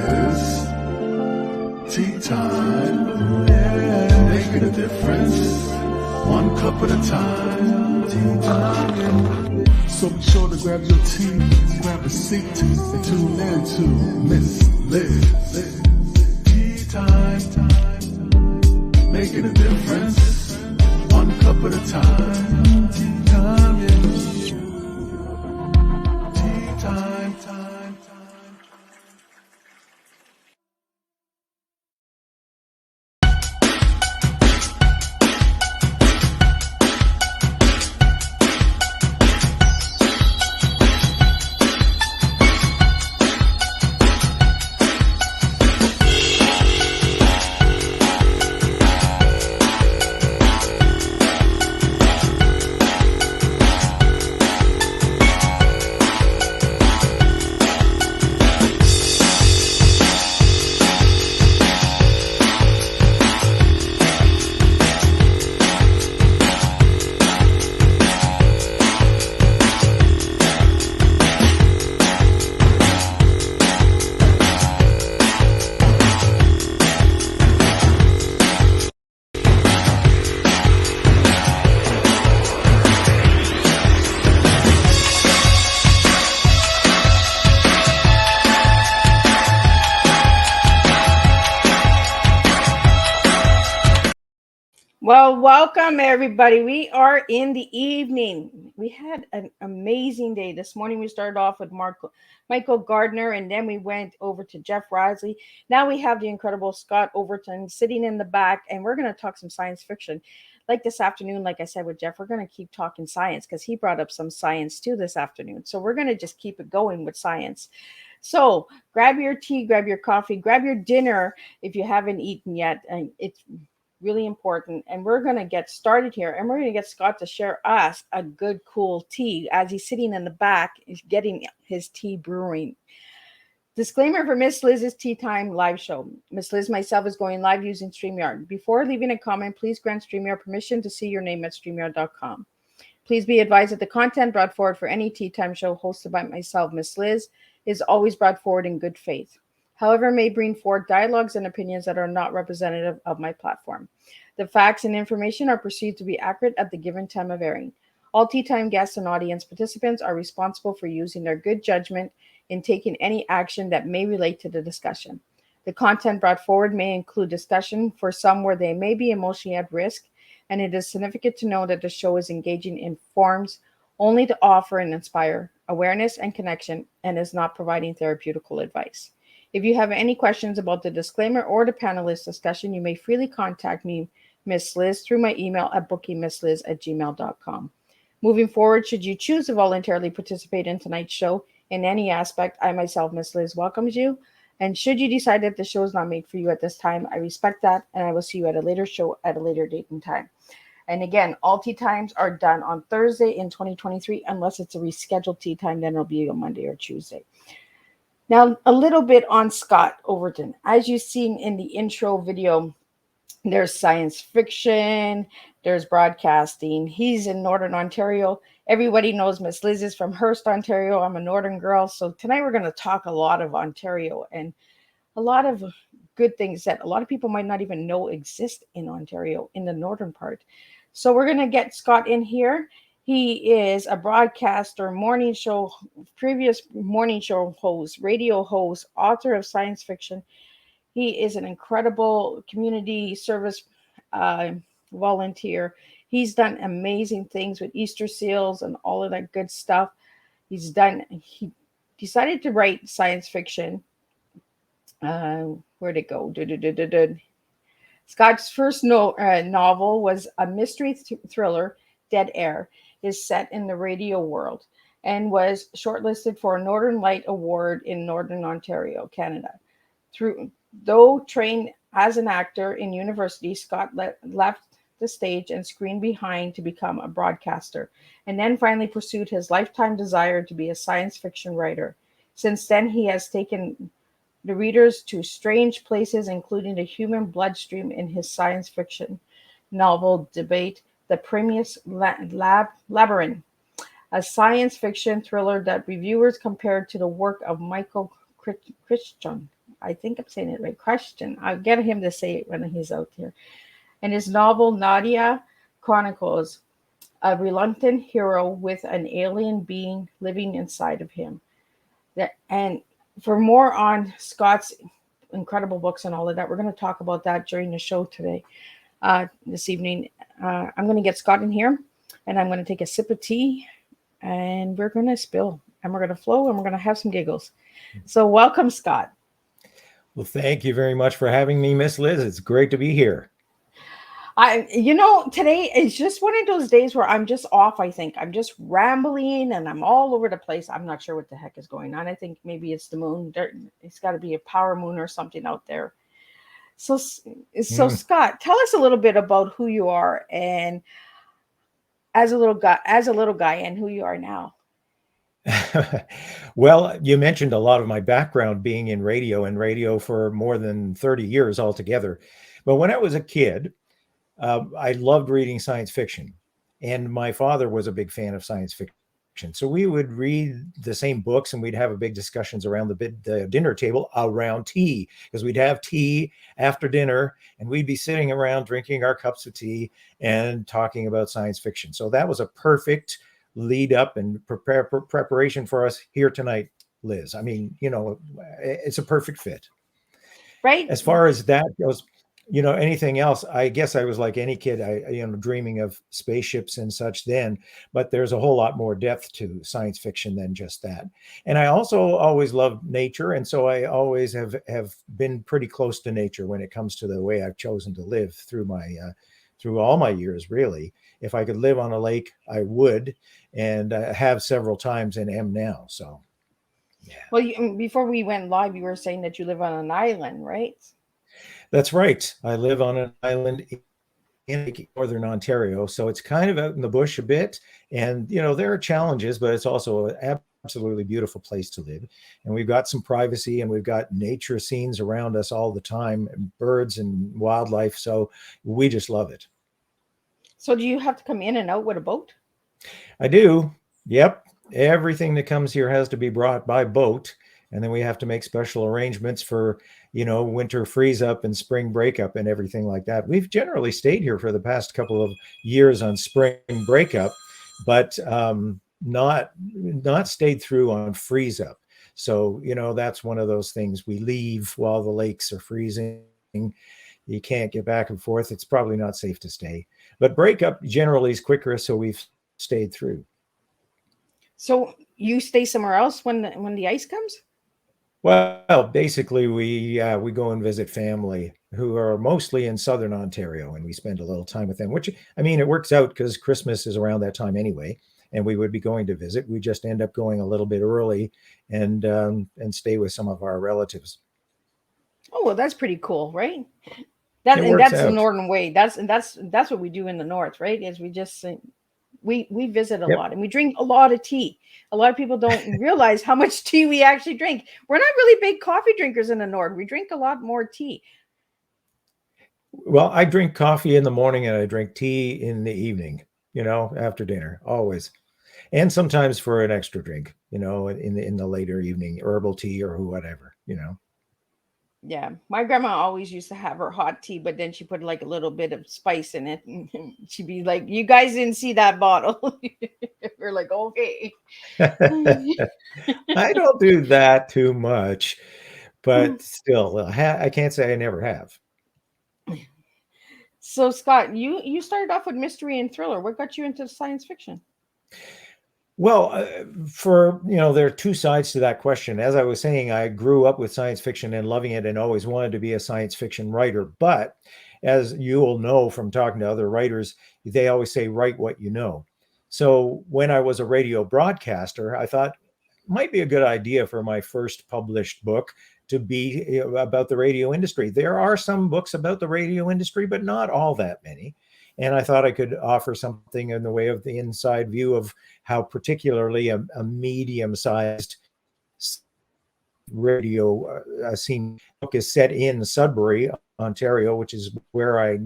is tea time. Yeah, making a difference, one cup at a time. Tea time. So be sure to grab your tea, grab a seat, and tune in to Miss Liz. Tea time, making a difference, one cup at a time. Tea time, yeah. Tea time, time. Well, welcome everybody. We are in the evening. We had an amazing day. This morning we started off with Michael Gardner, and then we went over to Jeff Risley. Now we have the incredible Scott Overton sitting in the back, and we're going to talk some science fiction. Like this afternoon, like I said with Jeff, we're going to keep talking science because he brought up some science too this afternoon. So we're going to just keep it going with science. So grab your tea, grab your coffee, grab your dinner if you haven't eaten yet. And it's really important, and we're going to get started here, and we're going to get Scott to share us a good cool tea as he's sitting in the back getting his tea brewing. Disclaimer for Miss Liz's Tea Time live show. Miss Liz myself is going live using StreamYard. Before leaving a comment, please grant StreamYard permission to see your name at StreamYard.com. Please be advised that the content brought forward for any Tea Time show hosted by myself, Miss Liz, is always brought forward in good faith. However, may bring forward dialogues and opinions that are not representative of my platform. The facts and information are perceived to be accurate at the given time of airing. All Tea Time guests and audience participants are responsible for using their good judgment in taking any action that may relate to the discussion. The content brought forward may include discussion for some where they may be emotionally at risk, and it is significant to know that the show is engaging in forms only to offer and inspire awareness and connection, and is not providing therapeutical advice. If you have any questions about the disclaimer or the panelist discussion, you may freely contact me, Miss Liz, through my email at bookingmissliz@gmail.com. Moving forward, should you choose to voluntarily participate in tonight's show in any aspect, I myself, Miss Liz, welcomes you. And should you decide that the show is not made for you at this time, I respect that, and I will see you at a later show at a later date and time. And again, all tea times are done on Thursday in 2023, unless it's a rescheduled tea time, then it'll be on Monday or Tuesday. Now, a little bit on Scott Overton. As you've seen in the intro video, there's science fiction, there's broadcasting. He's in Northern Ontario. Everybody knows Miss Liz is from Hearst, Ontario. I'm a Northern girl. So tonight we're going to talk a lot of Ontario and a lot of good things that a lot of people might not even know exist in Ontario, in the northern part. So we're going to get Scott in here. He is a broadcaster, previous morning show host, radio host, author of science fiction. He is an incredible community service volunteer. He's done amazing things with Easter seals and all of that good stuff. He decided to write science fiction. Where'd it go? Scott's first novel was a mystery thriller, Dead Air, is set in the radio world and was shortlisted for a Northern Light Award in Northern Ontario, Canada. Though trained as an actor in university, Scott left the stage and screen behind to become a broadcaster, and then finally pursued his lifetime desire to be a science fiction writer. Since then, he has taken the readers to strange places, including the human bloodstream in his science fiction novel debate, The Primus Labyrinth, a science fiction thriller that reviewers compared to the work of Michael Crichton. I think I'm saying it right, Crichton. I'll get him to say it when he's out here. And his novel Naïda chronicles a reluctant hero with an alien being living inside of him. And for more on Scott's incredible books and all of that, we're going to talk about that during the show today, this evening. I'm going to get Scott in here, and I'm going to take a sip of tea, and we're going to spill, and we're going to flow, and we're going to have some giggles. So welcome, Scott. Well, thank you very much for having me, Miss Liz. It's great to be here. Today is just one of those days where I'm just off. I think I'm just rambling and I'm all over the place. I'm not sure what the heck is going on. I think maybe it's the moon. It's got to be a power moon or something out there. So Scott, tell us a little bit about who you are and as a little guy and who you are now. Well, you mentioned a lot of my background being in radio for more than 30 years altogether. But when I was a kid, I loved reading science fiction, and my father was a big fan of science fiction. So we would read the same books, and we'd have a big discussions around the dinner table around tea, because we'd have tea after dinner, and we'd be sitting around drinking our cups of tea and talking about science fiction. So that was a perfect lead up and preparation for us here tonight, Liz. I mean, it's a perfect fit. Right. As far as that goes, anything else, I guess I was like any kid, dreaming of spaceships and such then, but there's a whole lot more depth to science fiction than just that. And I also always loved nature. And so I always have been pretty close to nature when it comes to the way I've chosen to live through all my years, really. If I could live on a lake, I would, and have several times and am now. So, yeah. Well, before we went live, you were saying that you live on an island, right? That's right. I live on an island in northern Ontario, so it's kind of out in the bush a bit. And, there are challenges, but it's also an absolutely beautiful place to live. And we've got some privacy, and we've got nature scenes around us all the time, and birds and wildlife. So we just love it. So do you have to come in and out with a boat? I do. Yep. Everything that comes here has to be brought by boat. And then we have to make special arrangements for, winter freeze up and spring breakup and everything like that. We've generally stayed here for the past couple of years on spring breakup, but not stayed through on freeze up. So, that's one of those things. We leave while the lakes are freezing. You can't get back and forth. It's probably not safe to stay. But breakup generally is quicker, so we've stayed through. So you stay somewhere else when the ice comes? Well, basically, we go and visit family who are mostly in southern Ontario, and we spend a little time with them, which, it works out because Christmas is around that time anyway, and we would be going to visit. We just end up going a little bit early and stay with some of our relatives. Oh, well, that's pretty cool, right? That's the northern way. That's what we do in the north, right? Is we just we visit a lot, and we drink a lot of tea. A lot of people don't realize how much tea we actually drink. We're not really big coffee drinkers in the north. We drink a lot more tea. Well, I drink coffee in the morning and I drink tea in the evening, after dinner, always. And sometimes for an extra drink, in the later evening, herbal tea or whatever, Yeah, my grandma always used to have her hot tea, but then she put like a little bit of spice in it, and she'd be like, "You guys didn't see that bottle." We're like, "Okay." I don't do that too much, but still, I can't say I never have. So, Scott, you started off with mystery and thriller. What got you into science fiction? Well, there are two sides to that question. As I was saying, I grew up with science fiction and loving it and always wanted to be a science fiction writer. But as you will know from talking to other writers, they always say, write what you know. So when I was a radio broadcaster, I thought it might be a good idea for my first published book to be about the radio industry. There are some books about the radio industry, but not all that many. And I thought I could offer something in the way of the inside view of how particularly a medium-sized radio scene book is set in Sudbury, Ontario, which is where I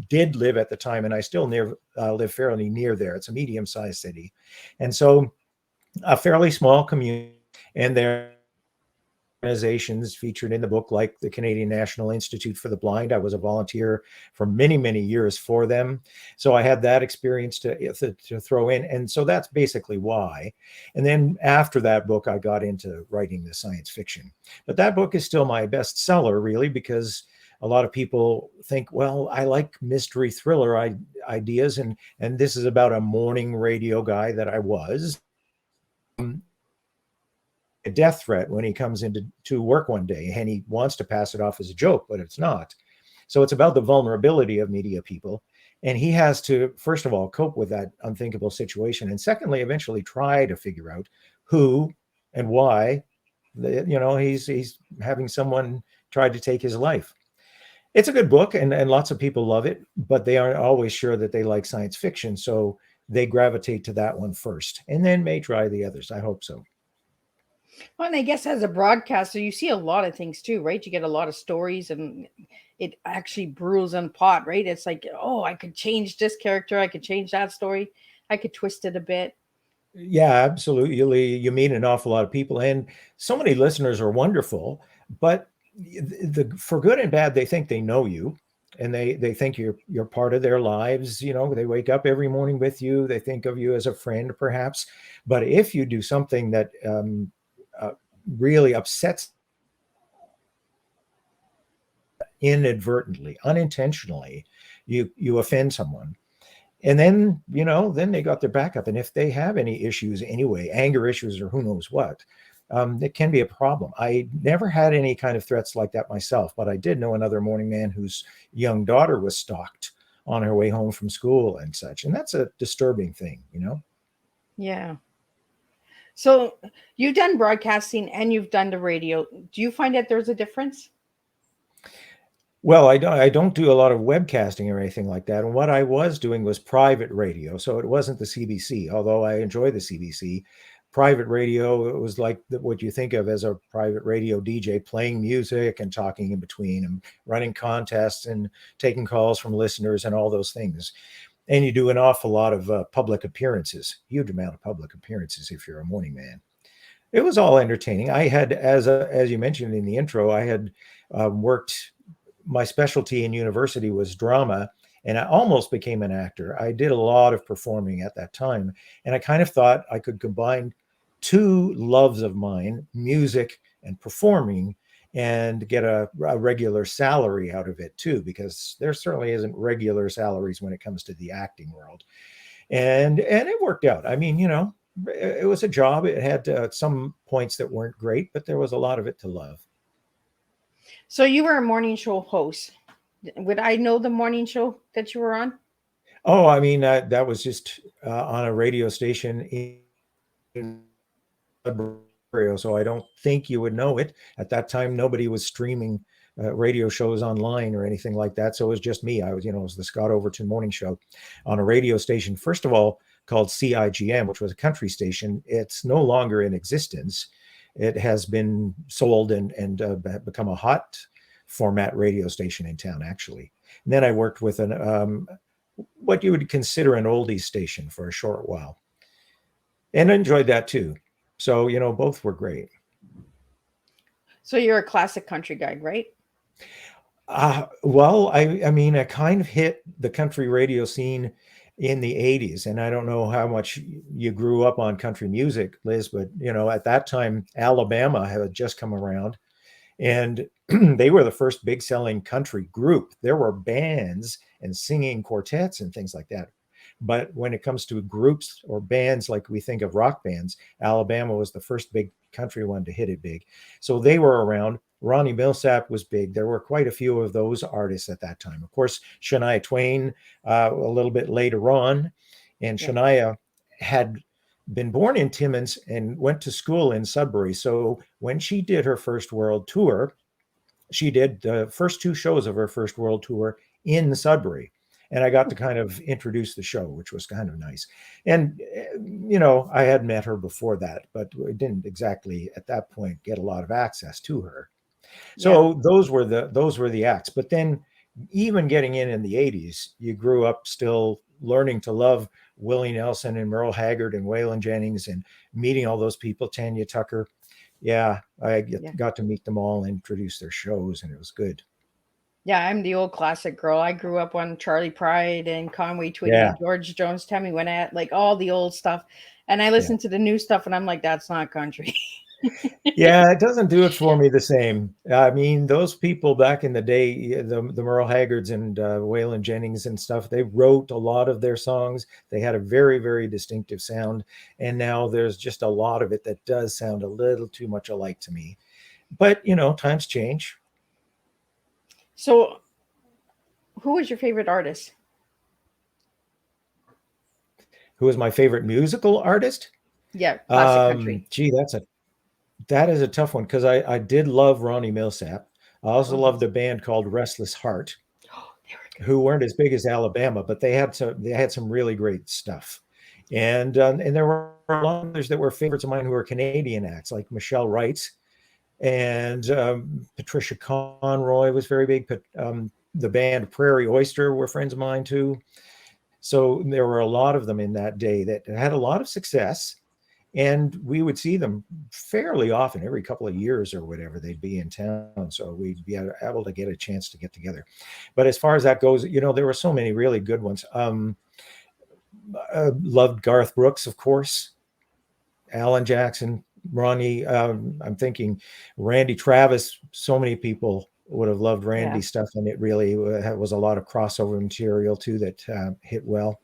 did live at the time, and I still live fairly near there. It's a medium-sized city. And so a fairly small community, and there organizations featured in the book, like the Canadian National Institute for the Blind. I was a volunteer for many, many years for them. So I had that experience to throw in. And so that's basically why. And then after that book, I got into writing the science fiction. But that book is still my bestseller, really, because a lot of people think, well, I like mystery thriller ideas. And this is about a morning radio guy that I was. A death threat when he comes into work one day, and he wants to pass it off as a joke, but it's not. So it's about the vulnerability of media people, and he has to, first of all, cope with that unthinkable situation, and secondly, eventually try to figure out who and why he's having someone try to take his life. It's a good book, and lots of people love it, but they aren't always sure that they like science fiction, so they gravitate to that one first and then may try the others. I hope so. Well, and I guess as a broadcaster, you see a lot of things too, right? You get a lot of stories, and it actually brews in pot, right? It's like, oh, I could change this character, I could change that story, I could twist it a bit. Yeah, absolutely. You meet an awful lot of people, and so many listeners are wonderful, but for good and bad, they think they know you, and they think you're part of their lives. They wake up every morning with you. They think of you as a friend, perhaps. But if you do something that really upsets inadvertently, unintentionally, you offend someone, and then they got their back up. And if they have any issues anyway, anger issues or who knows what, it can be a problem. I never had any kind of threats like that myself, but I did know another morning man whose young daughter was stalked on her way home from school and such, and that's a disturbing thing. Yeah. So you've done broadcasting and you've done the radio. Do you find that there's a difference? Well, I don't do a lot of webcasting or anything like that. And what I was doing was private radio. So it wasn't the CBC, although I enjoy the CBC. Private radio, it was like what you think of as a private radio DJ, playing music and talking in between and running contests and taking calls from listeners and all those things. And you do an awful lot of public appearances, huge amount of public appearances if you're a morning man. It was all entertaining. I had, as you mentioned in the intro, I had worked. My specialty in university was drama, and I almost became an actor. I did a lot of performing at that time, and I kind of thought I could combine two loves of mine, music and performing, and get a regular salary out of it too, because there certainly isn't regular salaries when it comes to the acting world. And it worked out. I mean, it was a job. It had some points that weren't great, but there was a lot of it to love. So you were a morning show host. Would I know the morning show that you were on? Oh, I mean, that was just on a radio station in Ontario, so I don't think you would know it. At that time, nobody was streaming radio shows online or anything like that. So it was just me. I was, it was the Scott Overton morning show on a radio station, first of all, called CIGM, which was a country station. It's no longer in existence. It has been sold and become a hot format radio station in town, actually. And then I worked with what you would consider an oldies station for a short while, and enjoyed that too. So, both were great. So you're a classic country guy, right? Well, I mean, I kind of hit the country radio scene in the 80s. And I don't know how much you grew up on country music, Liz, but, at that time, Alabama had just come around, and they were the first big selling country group. There were bands and singing quartets and things like that. But when it comes to groups or bands, like we think of rock bands, Alabama was the first big country one to hit it big. So they were around. Ronnie Millsap was big. There were quite a few of those artists at that time. Of course, Shania Twain a little bit later on. And Shania had been born in Timmins and went to school in Sudbury. So when she did her first world tour, she did the first two shows of her first world tour in Sudbury. And I got to kind of introduce the show, which was kind of nice. And, I had met her before that, but we didn't exactly at that point get a lot of access to her. So those were the acts. But then even getting in the 80s, you grew up still learning to love Willie Nelson and Merle Haggard and Waylon Jennings and meeting all those people, Tanya Tucker. Yeah, I Yeah. got to meet them all and introduce their shows, and it was good. Yeah, I'm the old classic girl. I grew up on Charlie Pride and Conway Twitty Yeah, and George Jones, Tammy Wynette, like all the old stuff. And I yeah. listen to the new stuff and I'm like, that's not country. Yeah, it doesn't do it for me the same. I mean, those people back in the day, the Merle Haggards and Waylon Jennings and stuff, they wrote a lot of their songs. They had a very, very distinctive sound. And now there's just a lot of it that does sound a little too much alike to me. But, times change. So, who was your favorite artist? Who is my favorite musical artist? Yeah, classic country. Gee, that is a tough one because I did love Ronnie Millsap. I also Oh, loved a band called Restless Heart, they were good. who weren't as big as Alabama, but they had some really great stuff. And there were a lot of others that were favorites of mine who were Canadian acts, like Michelle Wright and Patricia Conroy was very big. But the band Prairie Oyster were friends of mine too. So there were a lot of them in that day that had a lot of success. And we would see them fairly often, every couple of years or whatever, they'd be in town. So we'd be able to get a chance to get together. But as far as that goes, there were so many really good ones. Loved Garth Brooks, of course, Alan Jackson, Ronnie. I'm thinking Randy Travis. So many people would have loved Randy stuff, and it really was a lot of crossover material too that hit well.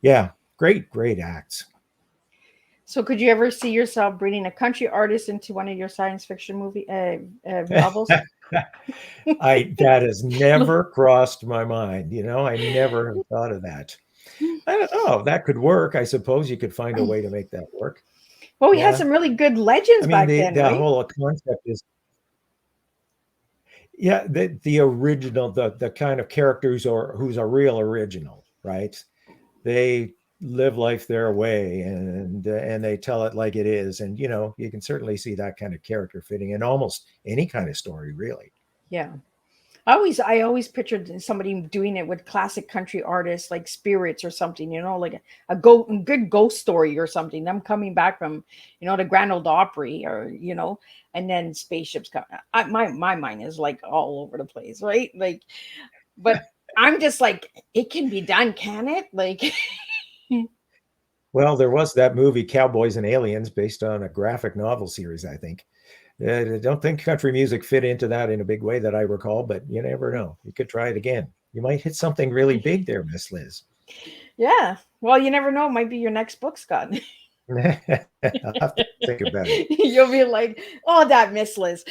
Yeah, great acts. So, could you ever see yourself bringing a country artist into one of your science fiction novels? That has never crossed my mind. I never have thought of that. I don't know. That could work. I suppose you could find a way to make that work. Well, we had Yeah. some really good legends I mean, back then, the right? whole concept is, yeah, the original, the kind of characters or who's a real original, right? They live life their way and they tell it like it is. And, you can certainly see that kind of character fitting in almost any kind of story, really. Yeah. I always pictured somebody doing it with classic country artists like spirits or something, like a good ghost story or something. Them coming back from, the Grand Ole Opry or, and then spaceships come. My mind is like all over the place, right? Like, but I'm just like, it can be done, can it? Like, Well, there was that movie Cowboys and Aliens based on a graphic novel series, I think. I don't think country music fit into that in a big way that I recall, but you never know. You could try it again. You might hit something really big there, Miss Liz. yeah. Well, you never know. It might be your next book, Scott. I'll have to think about it. You'll be like, oh, that Miss Liz.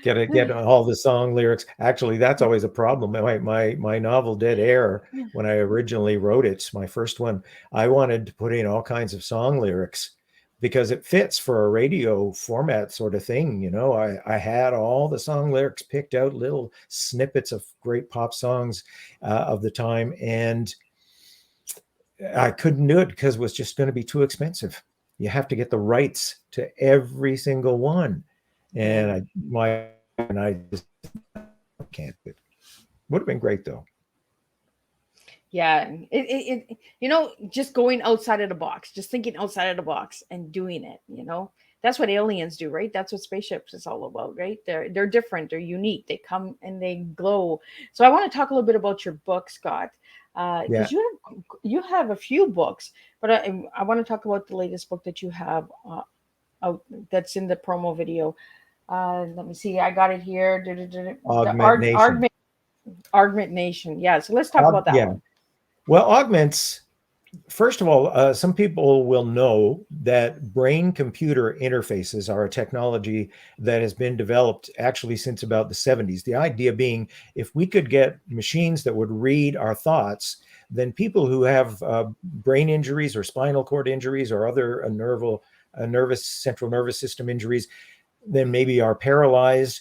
Get all the song lyrics. Actually, that's always a problem. My novel Dead Air, when I originally wrote it, my first one, I wanted to put in all kinds of song lyrics because it fits for a radio format sort of thing. I had all the song lyrics picked out, little snippets of great pop songs of the time, and I couldn't do it because it was just going to be too expensive. You have to get the rights to every single one. And I just can't. It would have been great though. Yeah, just going outside of the box, just thinking outside of the box and doing it. That's what aliens do, right? That's what spaceships is all about, right? They're different, they're unique. They come and they glow. So I want to talk a little bit about your book, Scott, because you have a few books, but I want to talk about the latest book that you have out that's in the promo video. Let me see. I got it here. Augment Nation. Augment Nation. Yeah. So let's talk about that one. Well, Augments, first of all, some people will know that brain-computer interfaces are a technology that has been developed actually since about the 70s. The idea being, if we could get machines that would read our thoughts, then people who have brain injuries or spinal cord injuries or other central nervous system injuries, then maybe are paralyzed,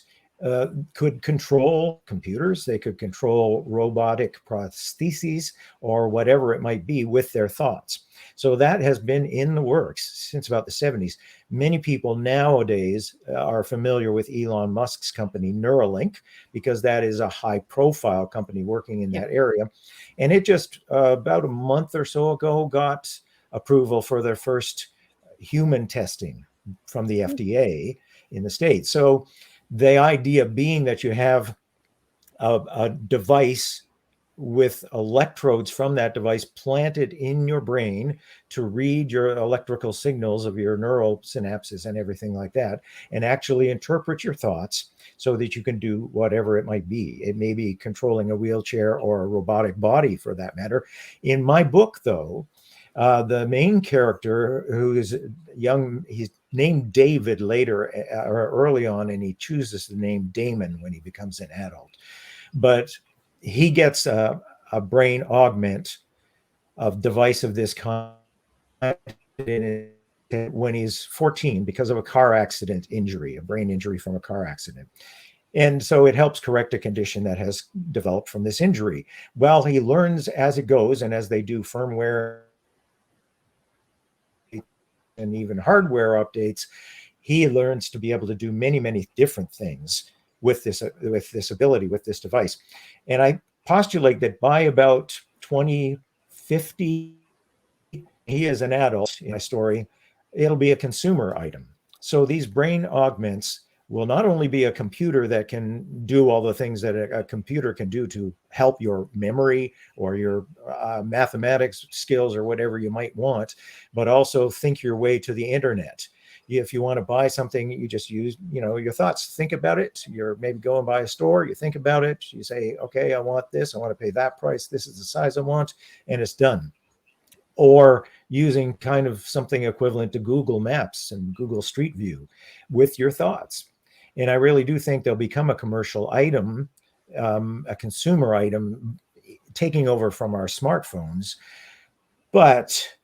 could control computers. They could control robotic prostheses or whatever it might be with their thoughts. So that has been in the works since about the 70s. Many people nowadays are familiar with Elon Musk's company Neuralink, because that is a high profile company working in that area. And it just about a month or so ago got approval for their first human testing from the FDA in the States. So the idea being that you have a device with electrodes from that device planted in your brain to read your electrical signals of your neural synapses and everything like that, and actually interpret your thoughts so that you can do whatever it might be. It may be controlling a wheelchair or a robotic body for that matter. In my book, though, the main character, who is young, he's named David later or early on, and he chooses the name Damon when he becomes an adult. But he gets a brain augment of device of this kind when he's 14 because of a car accident injury, a brain injury from a car accident. And so it helps correct a condition that has developed from this injury. Well, he learns as it goes, and as they do firmware and even hardware updates, he learns to be able to do many, many different things with this ability, with this device. And I postulate that by about 2050, he is an adult in my story, it'll be a consumer item. So these brain augments will not only be a computer that can do all the things that a computer can do to help your memory or your mathematics skills or whatever you might want, but also think your way to the internet. If you want to buy something, you just use, your thoughts, think about it. You're maybe going by a store, you think about it, you say, okay, I want this, I want to pay that price, this is the size I want, and it's done. Or using kind of something equivalent to Google Maps and Google Street View with your thoughts. And I really do think they'll become a commercial item, a consumer item, taking over from our smartphones. But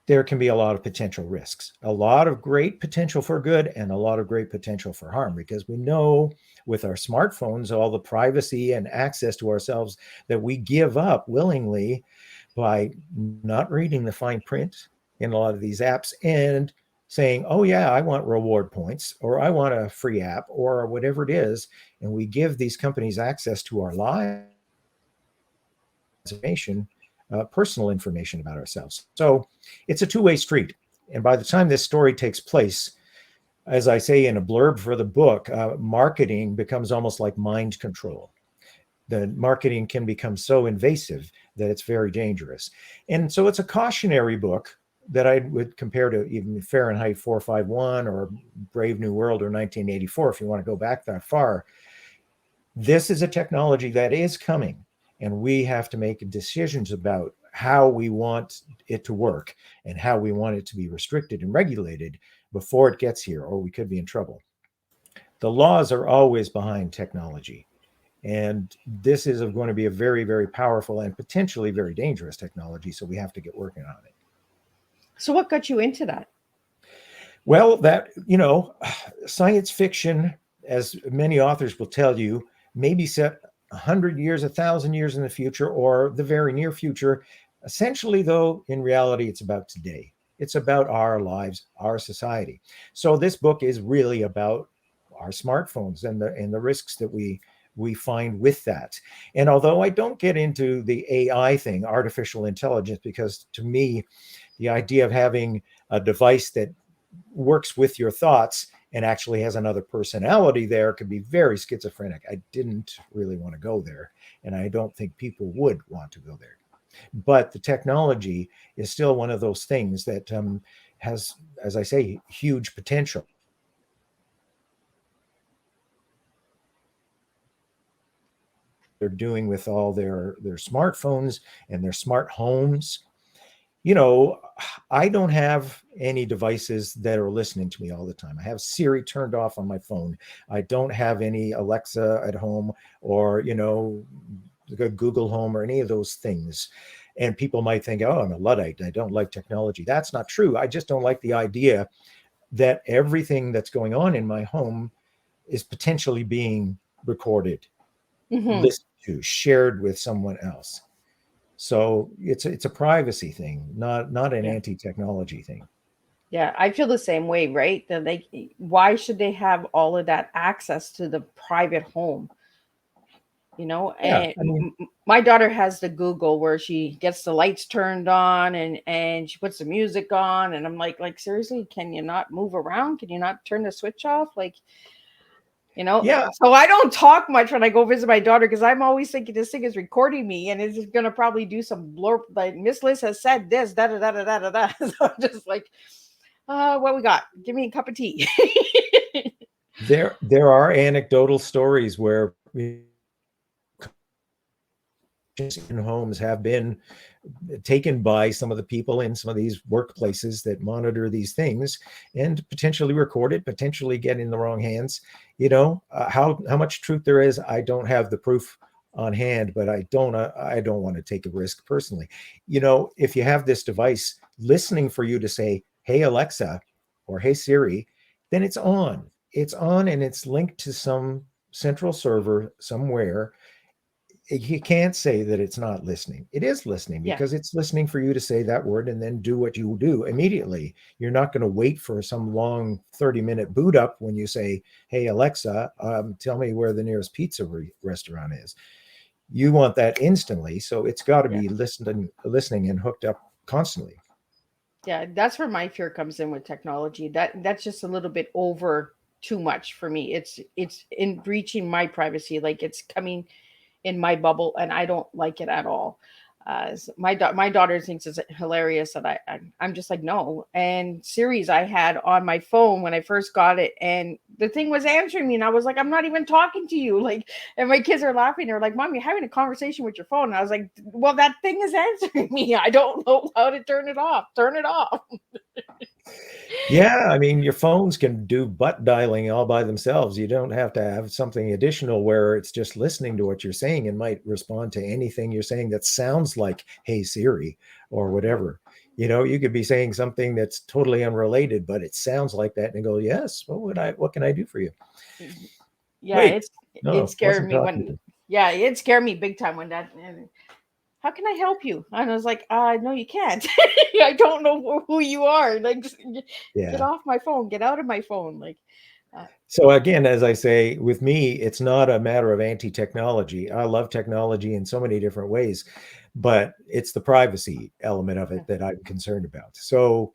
there can be a lot of potential risks, a lot of great potential for good and a lot of great potential for harm, because we know with our smartphones, all the privacy and access to ourselves that we give up willingly by not reading the fine print in a lot of these apps and saying, oh yeah, I want reward points, or I want a free app, or whatever it is. And we give these companies access to our lives, personal information about ourselves. So it's a two-way street. And by the time this story takes place, as I say in a blurb for the book, marketing becomes almost like mind control. The marketing can become so invasive that it's very dangerous. And so it's a cautionary book that I would compare to even Fahrenheit 451 or Brave New World or 1984, if you want to go back that far. This is a technology that is coming, and we have to make decisions about how we want it to work and how we want it to be restricted and regulated before it gets here, or we could be in trouble. The laws are always behind technology. And this is going to be a very, very powerful and potentially very dangerous technology. So we have to get working on it. So what got you into that? Well, science fiction, as many authors will tell you, may be set 100 years, 1,000 years in the future, or the very near future. Essentially, though, in reality, it's about today. It's about our lives, our society. So this book is really about our smartphones and the risks that we find with that. And although I don't get into the AI thing, artificial intelligence, because to me, the idea of having a device that works with your thoughts and actually has another personality there could be very schizophrenic. I didn't really want to go there, and I don't think people would want to go there. But the technology is still one of those things that has, as I say, huge potential. They're doing with all their smartphones and their smart homes. I don't have any devices that are listening to me all the time. I have Siri turned off on my phone. I don't have any Alexa at home or, Google Home or any of those things. And people might think, oh, I'm a Luddite. I don't like technology. That's not true. I just don't like the idea that everything that's going on in my home is potentially being recorded, listened to, shared with someone else. So it's a privacy thing, not an anti-technology thing. Yeah, I feel the same way, right? That why should they have all of that access to the private home? Yeah, And I mean, my daughter has the Google where she gets the lights turned on and she puts the music on, and I'm like seriously, can you not move around? Can you not turn the switch off? yeah, So I don't talk much when I go visit my daughter because I'm always thinking this thing is recording me and it's going to probably do some blurb like Miss Liz has said this, da da da da da da da. So I'm just like, what we got? Give me a cup of tea. there are anecdotal stories where in homes have been taken by some of the people in some of these workplaces that monitor these things and potentially recorded, potentially get in the wrong hands. How much truth there is, I don't have the proof on hand, but I don't want to take a risk personally. If you have this device listening for you to say, "Hey Alexa," or "Hey Siri," then it's on. It's on and it's linked to some central server somewhere. You can't say that it's not listening. It is listening Yeah. because it's listening for you to say that word and then do what you do immediately. You're not going to wait for some long 30-minute boot up when you say, "Hey, Alexa, tell me where the nearest pizza restaurant is." You want that instantly. So it's got to Yeah. be listening and hooked up constantly. Yeah. That's where my fear comes in with technology. That's just a little bit over too much for me. It's in breaching my privacy. Like it's coming in my bubble, and I don't like it at all. My daughter thinks it's hilarious that I'm just like no. And series I had on my phone when I first got it, and the thing was answering me, and I was like, I'm not even talking to you. Like, and my kids are laughing. They're like, "Mom, you're having a conversation with your phone." And I was like, "Well, that thing is answering me. I don't know how to turn it off. Turn it off." Yeah, I mean, your phones can do butt dialing all by themselves. You don't have to have something additional where it's just listening to what you're saying and might respond to anything you're saying that sounds like "Hey Siri" or whatever. You could be saying something that's totally unrelated, but it sounds like that, and go, "Yes, what can I do for you?" Yeah, Wait, it no, scared wasn't me talking to when you. yeah, it scared me big time when that. And how can I help you? And I was like, no, you can't. I don't know who you are. Like, just get Yeah. off my phone. Get out of my phone. Like, uh, So again, as I say, with me, it's not a matter of anti-technology. I love technology in so many different ways, but it's the privacy element of it that I'm concerned about. So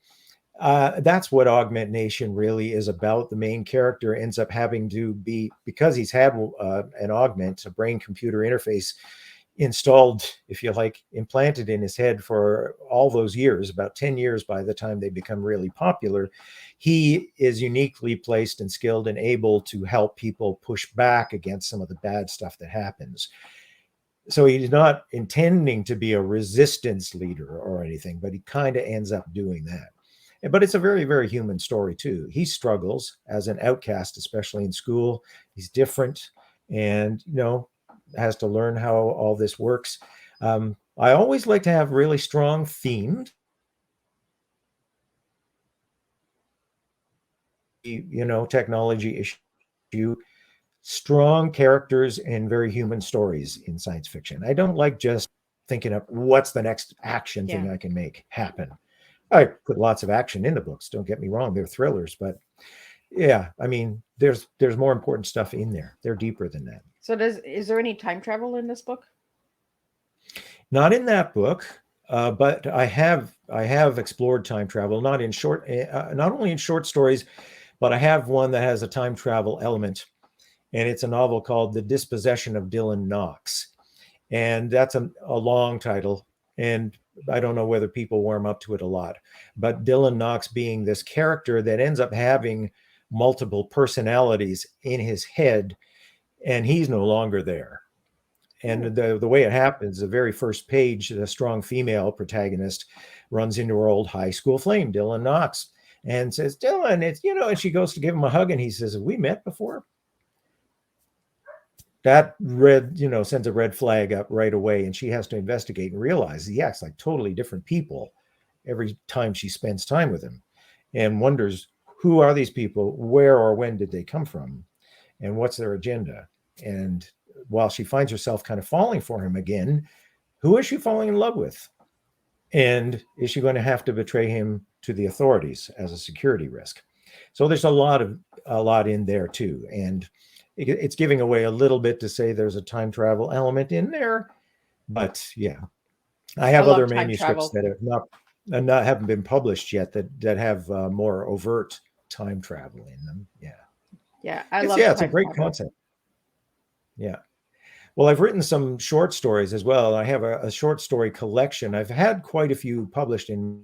that's what Augment Nation really is about. The main character ends up having to be, because he's had an augment, a brain computer interface installed, if you like, implanted in his head for all those years, about 10 years by the time they become really popular. He is uniquely placed and skilled and able to help people push back against some of the bad stuff that happens. So he's not intending to be a resistance leader or anything, but he kind of ends up doing that. But it's a very, very human story too. He struggles as an outcast, especially in school. He's different and, has to learn how all this works. I always like to have really strong themed, technology issue, strong characters and very human stories in science fiction. I don't like just thinking of what's the next action yeah. thing I can make happen. I put lots of action in the books. Don't get me wrong; they're thrillers, but yeah, I mean, there's more important stuff in there. They're deeper than that. So is there any time travel in this book? Not in that book, but I have explored time travel. Not only in short stories, but I have one that has a time travel element, and it's a novel called "The Dispossession of Dylan Knox." And that's a long title, and I don't know whether people warm up to it a lot. But Dylan Knox being this character that ends up having multiple personalities in his head, and he's no longer there. And the way it happens, the very first page, the strong female protagonist runs into her old high school flame, Dylan Knox, and says, "Dylan, and she goes to give him a hug, and he says, "Have we met before?" That sends a red flag up right away, and she has to investigate and realize he acts like totally different people every time she spends time with him, and wonders, who are these people, where or when did they come from, and what's their agenda. And while she finds herself kind of falling for him again, who is she falling in love with, and is she going to have to betray him to the authorities as a security risk? So there's a lot in there too. And it's giving away a little bit to say there's a time travel element in there. But yeah, I have love other time manuscripts travel. that haven't been published yet that have more overt time travel in them. Yeah, Yeah, I it's love yeah, it's a time great travel. concept. Yeah. Well, I've written some short stories as well. I have a short story collection. I've had quite a few published in.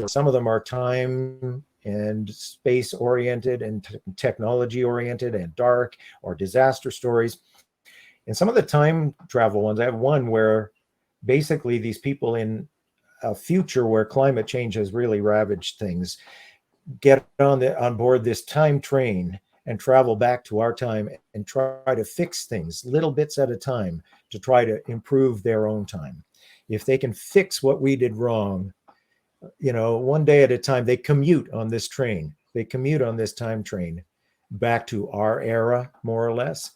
Some of them are time and space oriented and technology oriented and dark or disaster stories. And some of the time travel ones, I have one where basically these people in a future where climate change has really ravaged things get on board this time train and travel back to our time and try to fix things little bits at a time to try to improve their own time. If they can fix what we did wrong, one day at a time, they commute on this train. They commute on this time train back to our era, more or less,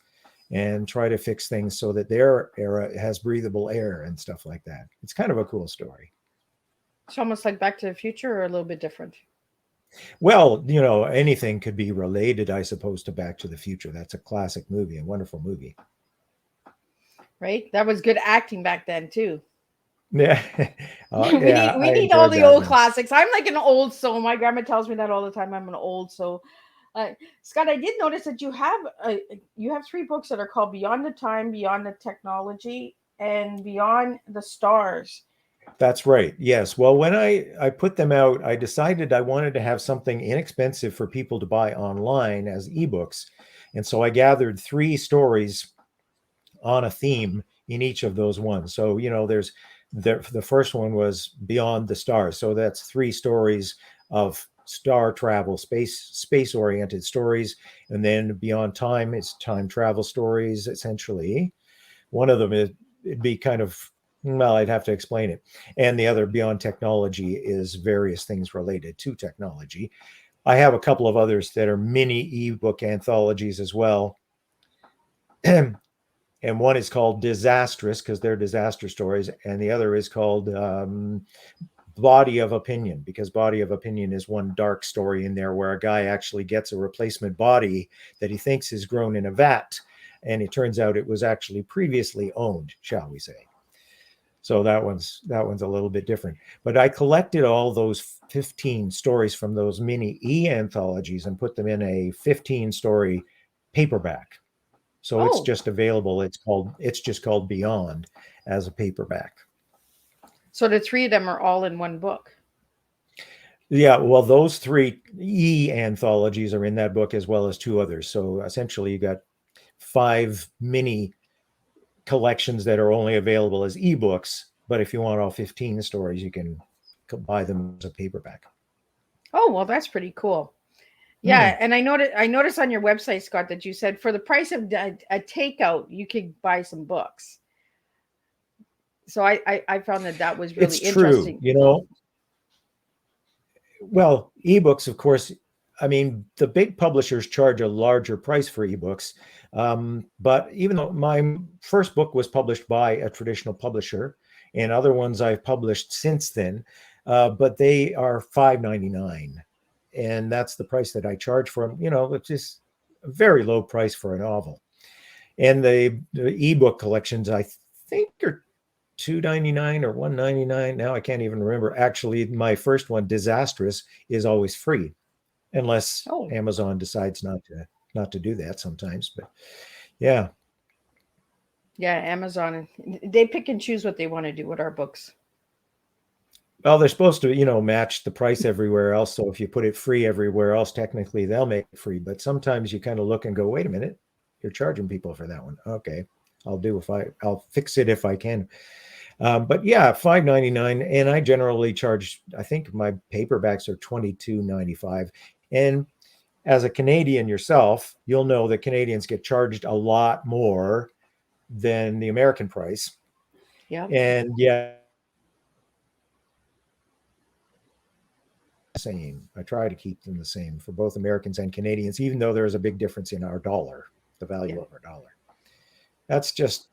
and try to fix things so that their era has breathable air and stuff like that. It's kind of a cool story. It's almost like Back to the Future, or a little bit different. Well, anything could be related, I suppose, to Back to the Future. That's a classic movie, a wonderful movie. Right? That was good acting back then too. Yeah. We need all the old classics. I'm like an old soul. My grandma tells me that all the time. I'm an old soul. Scott, I did notice that you have 3 books that are called Beyond the Time, Beyond the Technology, and Beyond the Stars. That's right. Yes. Well, when I put them out, I decided I wanted to have something inexpensive for people to buy online as ebooks. And so I gathered 3 stories on a theme in each of those ones. So, there's the first one was Beyond the Stars. So that's 3 stories of star travel, space oriented stories. And then Beyond Time is time travel stories, essentially. One of them it'd be kind of, well, I'd have to explain it. And the other, Beyond Technology, is various things related to technology. I have a couple of others that are mini ebook anthologies as well. And one is called Disastrous because they're disaster stories. And the other is called Body of Opinion, because Body of Opinion is one dark story in there where a guy actually gets a replacement body that he thinks is grown in a vat. And it turns out it was actually previously owned, shall we say. So that one's a little bit different. But I collected all those 15 stories from those mini anthologies and put them in a 15-story paperback. So it's just available. It's just called Beyond as a paperback. So the 3 of them are all in one book. Yeah, well, those 3 anthologies are in that book as well as 2 others. So essentially you got 5 mini collections that are only available as ebooks. But if you want all 15 stories, you can buy them as a paperback. Oh, well, that's pretty cool. Yeah, and I noticed on your website, Scott, that you said for the price of a takeout, you could buy some books. So I found that was really interesting. True, Well, ebooks, of course, I mean, the big publishers charge a larger price for ebooks. But even though my first book was published by a traditional publisher, and other ones I've published since then, but they are $5.99. And that's the price that I charge for them. It's just a very low price for a novel. And the ebook collections, I think, are $2.99 or $1.99. Now I can't even remember. Actually, my first one, Disastrous, is always free, unless Amazon decides not to do that sometimes. But yeah. Yeah, Amazon, they pick and choose what they want to do with our books. Well, they're supposed to, match the price everywhere else. So if you put it free everywhere else, technically they'll make it free. But sometimes you kind of look and go, wait a minute, you're charging people for that one. Okay, I'll fix it if I can. But yeah, $5.99, and I generally charge. I think my paperbacks are $22.95. And as a Canadian yourself, you'll know that Canadians get charged a lot more than the American price. Yeah, and yeah. Same. I try to keep them the same for both Americans and Canadians, even though there is a big difference in our dollar, the value of our dollar. That's just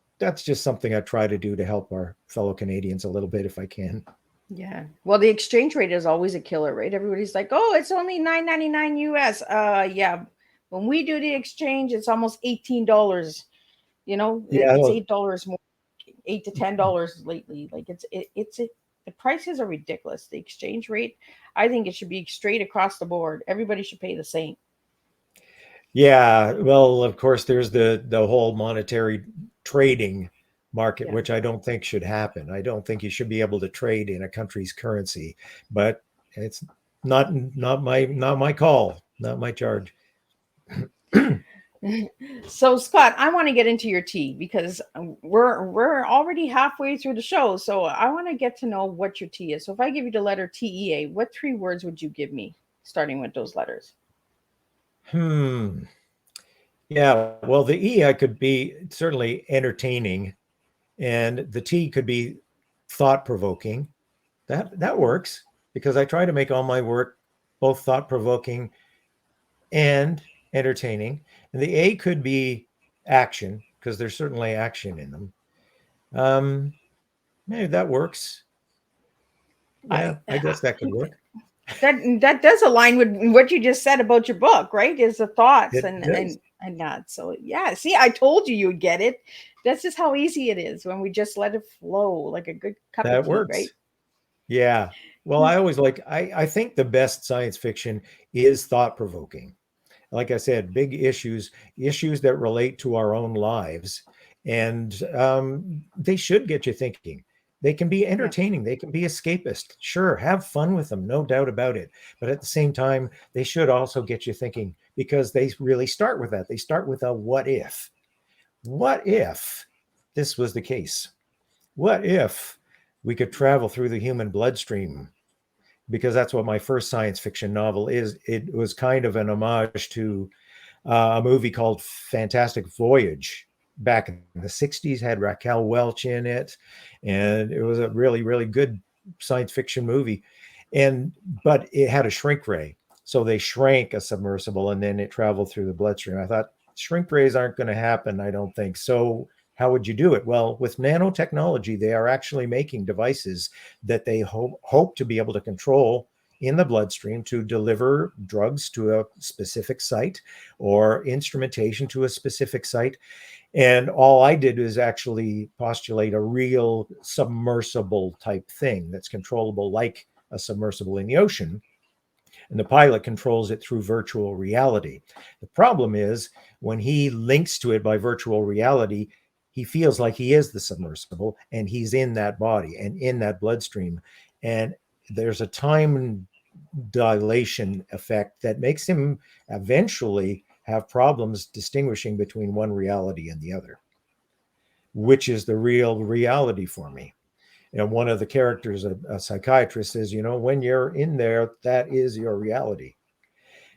something I try to do to help our fellow Canadians a little bit if I can. Yeah. Well, the exchange rate is always a killer, right? Everybody's like, "Oh, it's only $9.99 US." Yeah. When we do the exchange, it's almost $18. You know, Yeah, it's well, $8 more, $8 to $10 lately. Like the prices are ridiculous. The exchange rate, I think it should be straight across the board. Everybody should pay the same. yeah. Well, of course, there's the whole monetary trading market, Yeah. which I don't think should happen. I don't think you should be able to trade in a country's currency, but it's not my call, not my charge. So Scott, I want to get into your tea because we're already halfway through the show. So I want to get to know what your tea is. So if I give you the letter TEA, what three words would you give me starting with those letters? Hmm. Yeah. Well, the E I could be certainly entertaining, and the T could be thought provoking. That works because I try to make all my work both thought provoking and entertaining. And the A could be action because there's certainly action in them. Um, Maybe that works. I Yeah, I guess that could work. that does align with what you just said about your book, right? Is the thoughts It and does. that. So yeah, see, I told you you'd get it. That's just how easy it is when we just let it flow like a good cup of That tea, right? works. Yeah. Well, I think the best science fiction is thought provoking. Like I said, big issues that relate to our own lives, and they should get you thinking. They can be Yeah. entertaining, they can be escapist. Sure, have fun with them, no doubt about it. But at the same time, they should also get you thinking because they really start with that. They start with a what if. What if this was the case? What if we could travel through the human bloodstream? Because that's what my first science fiction novel is. It was kind of an homage to a movie called Fantastic Voyage back in the 60s, had Raquel Welch in it. And it was a really, really good science fiction movie. And but it had a shrink ray. So they shrank a submersible and then it traveled through the bloodstream. I thought shrink rays aren't going to happen, I don't think. So how would you do it? Well, with nanotechnology, they are actually making devices that they hope to be able to control in the bloodstream to deliver drugs to a specific site or instrumentation to a specific site. And all I did was actually postulate a real submersible type thing that's controllable like a submersible in the ocean. And the pilot controls it through virtual reality. The problem is when he links to it by virtual reality, he feels like he is the submersible and he's in that body and in that bloodstream. And there's a time dilation effect that makes him eventually have problems distinguishing between one reality and the other, which is the real reality for me. And one of the characters, a psychiatrist, says, when you're in there, that is your reality.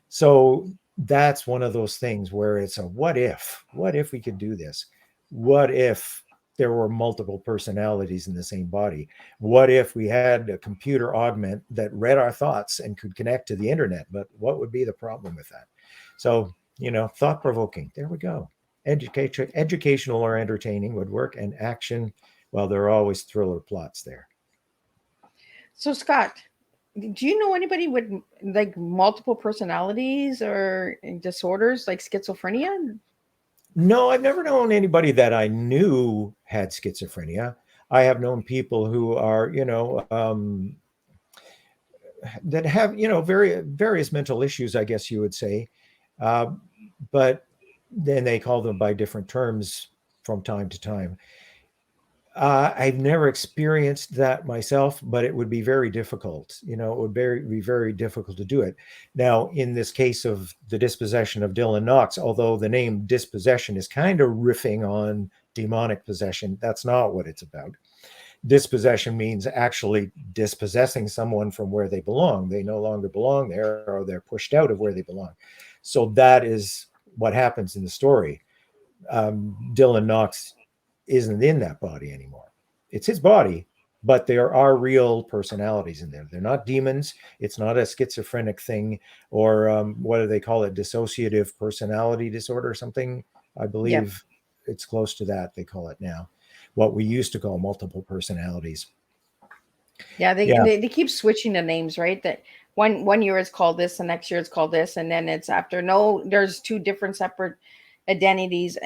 So that's one of those things where it's a what if? What if we could do this? What if there were multiple personalities in the same body? What if we had a computer augment that read our thoughts and could connect to the internet? But what would be the problem with that? So, thought provoking. There we go. Educational or entertaining would work, and action. Well, there are always thriller plots there. So Scott, do you know anybody with like multiple personalities or disorders like schizophrenia? No, I've never known anybody that I knew had schizophrenia. I have known people who are, that have, various mental issues, I guess you would say. Uh, but then they call them by different terms from time to time. I've never experienced that myself, but it would be very difficult. It would be very difficult to do it. Now, in this case of the dispossession of Dylan Knox, although the name dispossession is kind of riffing on demonic possession, that's not what it's about. Dispossession means actually dispossessing someone from where they belong. They no longer belong there, or they're pushed out of where they belong. So that is what happens in the story. Dylan Knox isn't in that body anymore. It's his body, but there are real personalities in there. They're not demons. It's not a schizophrenic thing, or what do they call it? Dissociative personality disorder or something. I Yeah. believe it's close to that. They call it now. What we used to call multiple personalities. Yeah, Yeah, they keep switching the names, right? That one year it's called this, the next year it's called this, and then it's after. No, there's two different separate identities.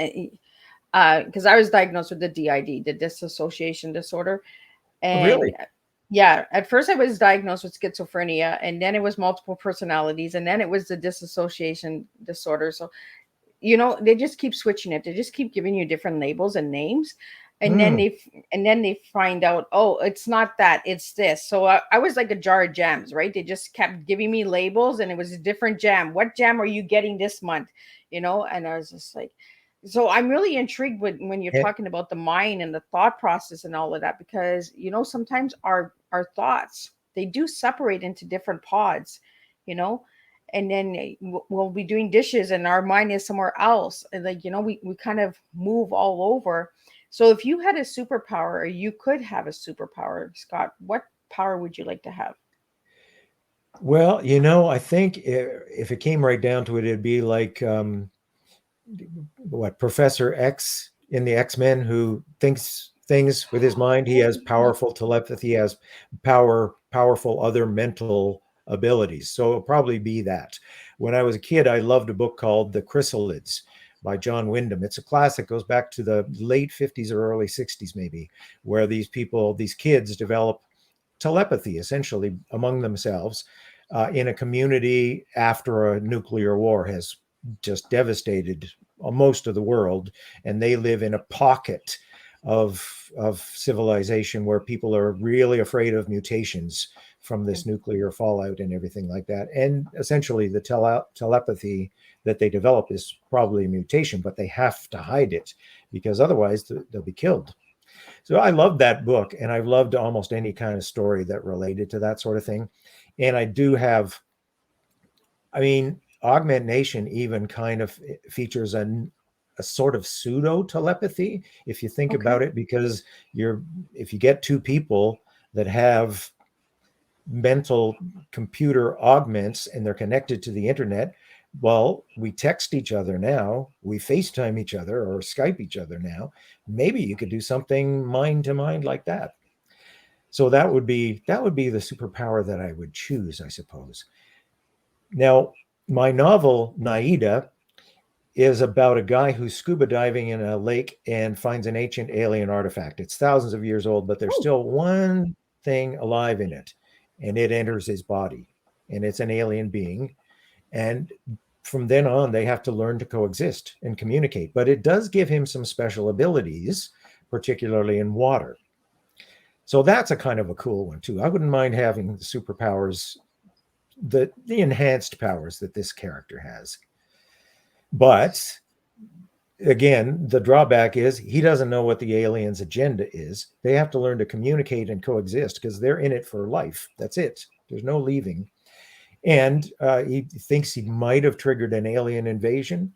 Because I was diagnosed with the DID, the dissociation disorder, and really. yeah, at first I was diagnosed with schizophrenia, and then it was multiple personalities, and then it was the dissociation disorder. So they just keep switching it. They just keep giving you different labels and names, and then Mm, they find out, oh, it's not that, it's this. So I was like a jar of jams, right? They just kept giving me labels, and it was a different jam. What jam are you getting this month? And I was just like, so I'm really intrigued with when you're eh, talking about the mind and the thought process and all of that, because sometimes our thoughts, they do separate into different pods, you know and then we'll be doing dishes and our mind is somewhere else, and like we kind of move all over. So if you had a superpower, or you could have a superpower, Scott, what power would you like to have? well, I think if it came right down to it, it'd be like what Professor X in the X-Men, who thinks things with his mind. He has powerful telepathy, he has powerful other mental abilities. So it'll probably be that. When I was a kid, I loved a book called The Chrysalids by John Wyndham. It's a classic, goes back to the late 50s or early 60s, maybe, where these kids develop telepathy essentially among themselves in a community after a nuclear war has just devastated most of the world, and they live in a pocket of civilization where people are really afraid of mutations from this nuclear fallout and everything like that. And essentially, the telepathy that they develop is probably a mutation, but they have to hide it because otherwise they'll be killed. So I loved that book, and I've loved almost any kind of story that related to that sort of thing. And I do have, I mean, Augment Nation even kind of features a sort of pseudo telepathy, if you think Okay. about it, because if you get two people that have mental computer augments and they're connected to the internet, well, we text each other now, we FaceTime each other or Skype each other now. Maybe you could do something mind to mind like that. So that would be the superpower that I would choose, I suppose. Now, my novel Naïda is about a guy who's scuba diving in a lake and finds an ancient alien artifact. It's thousands of years old, but there's Oh, still one thing alive in it, and it enters his body, and it's an alien being. And from then on, they have to learn to coexist and communicate. But it does give him some special abilities, particularly in water. So that's a kind of a cool one too. I wouldn't mind having the superpowers, the enhanced powers that this character has. But again, the drawback is he doesn't know what the alien's agenda is. They have to learn to communicate and coexist because they're in it for life. That's it. There's no leaving. And he thinks he might have triggered an alien invasion.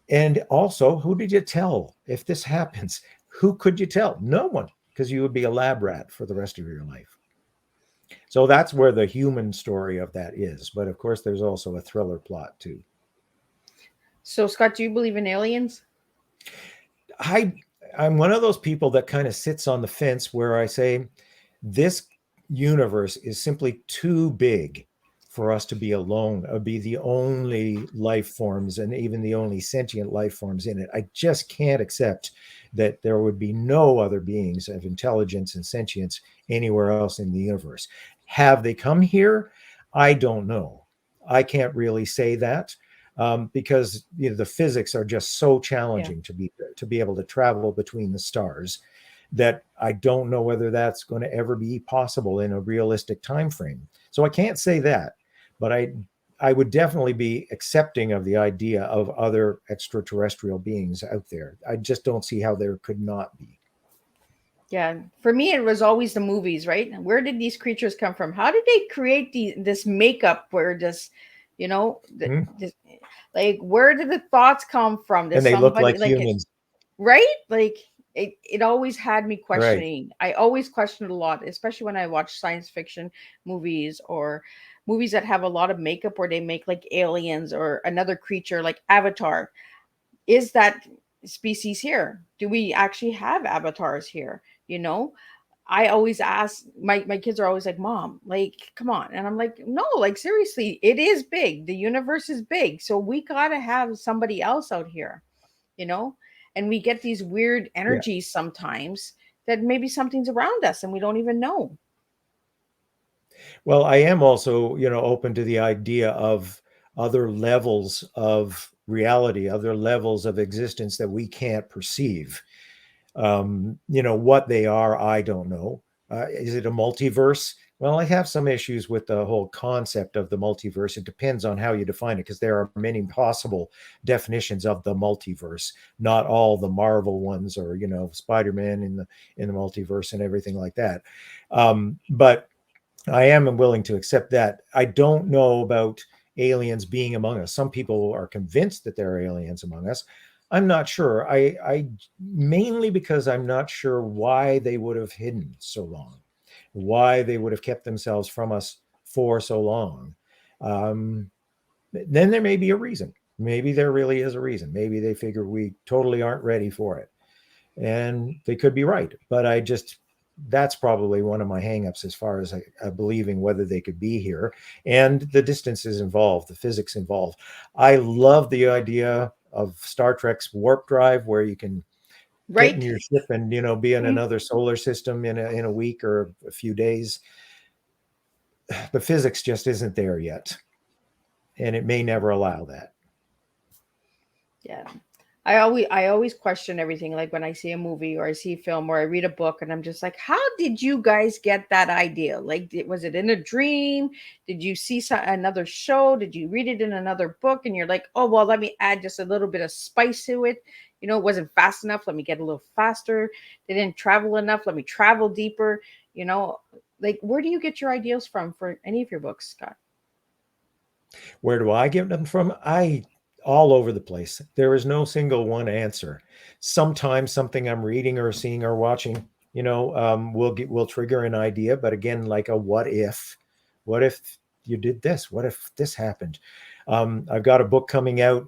And also, who did you tell if this happens? Who could you tell? No one, because you would be a lab rat for the rest of your life. So that's where the human story of that is. But of course, there's also a thriller plot too. so Scott, do you believe in aliens? I I'm one of those people that kind of sits on the fence where I say this universe is simply too big for us to be alone, or be the only life forms and even the only sentient life forms in it. I just can't accept that there would be no other beings of intelligence and sentience anywhere else in the universe. Have they come here? I don't know. I can't really say that because the physics are just so Yeah. challenging to be able to travel between the stars that I don't know whether that's going to ever be possible in a realistic time frame. So I can't say that, but I would definitely be accepting of the idea of other extraterrestrial beings out there. I just don't see how there could not be. Yeah, for me, it was always the movies, right? Where did these creatures come from? How did they create this makeup where just, Hmm? this, like, where did the thoughts come from? Did And they look somebody, like like, humans, right? Like, it always had me right? questioning. I always questioned a lot, especially when I watch science fiction movies, or movies that have a lot of makeup where they make like aliens or another creature like Avatar. Is that species here? Do we actually have avatars here? I always ask my kids are always like, "Mom, like, come on," and I'm like, "No, like seriously, it is big. The universe is big, so we gotta have somebody else out here, you know." And we get these weird Yeah. energies sometimes that maybe something's around us and we don't even know. Well, I am also, open to the idea of other levels of reality, other levels of existence that we can't perceive. What they are, I don't know. Is it a multiverse? Well, I have some issues with the whole concept of the multiverse. It depends on how you define it, because there are many possible definitions of the multiverse. Not all the Marvel ones, or Spider-Man in the multiverse and everything like that. But I am willing to accept that. I don't know about aliens being among us. Some people are convinced that there are aliens among us. I'm not sure. I mainly because I'm not sure why they would have hidden so long, why they would have kept themselves from us for so long. Then there may be a reason. Maybe there really is a reason. Maybe they figure we totally aren't ready for it, and they could be right. But that's probably one of my hangups as far as believing whether they could be here, and the distances involved, the physics involved. I love the idea of Star Trek's warp drive, where you can get in Right? your ship and be in Mhm. another solar system in a week or a few days. The physics just isn't there yet, and it may never allow that. Yeah. I always question everything, like when I see a movie or I see a film or I read a book, and I'm just like, how did you guys get that idea? Like, was it in a dream? Did you see another show? Did you read it in another book and you're like, oh well, let me add just a little bit of spice to it. It wasn't fast enough, let me get a little faster. They didn't travel enough, let me travel deeper. you know like, where do you get your ideas from for any of your books, Scott? Where do I get them from? All over the place. There is no single one answer. Sometimes something I'm reading or seeing or watching, will trigger an idea. But again, like a what if? What if you did this? What if this happened? I've got a book coming out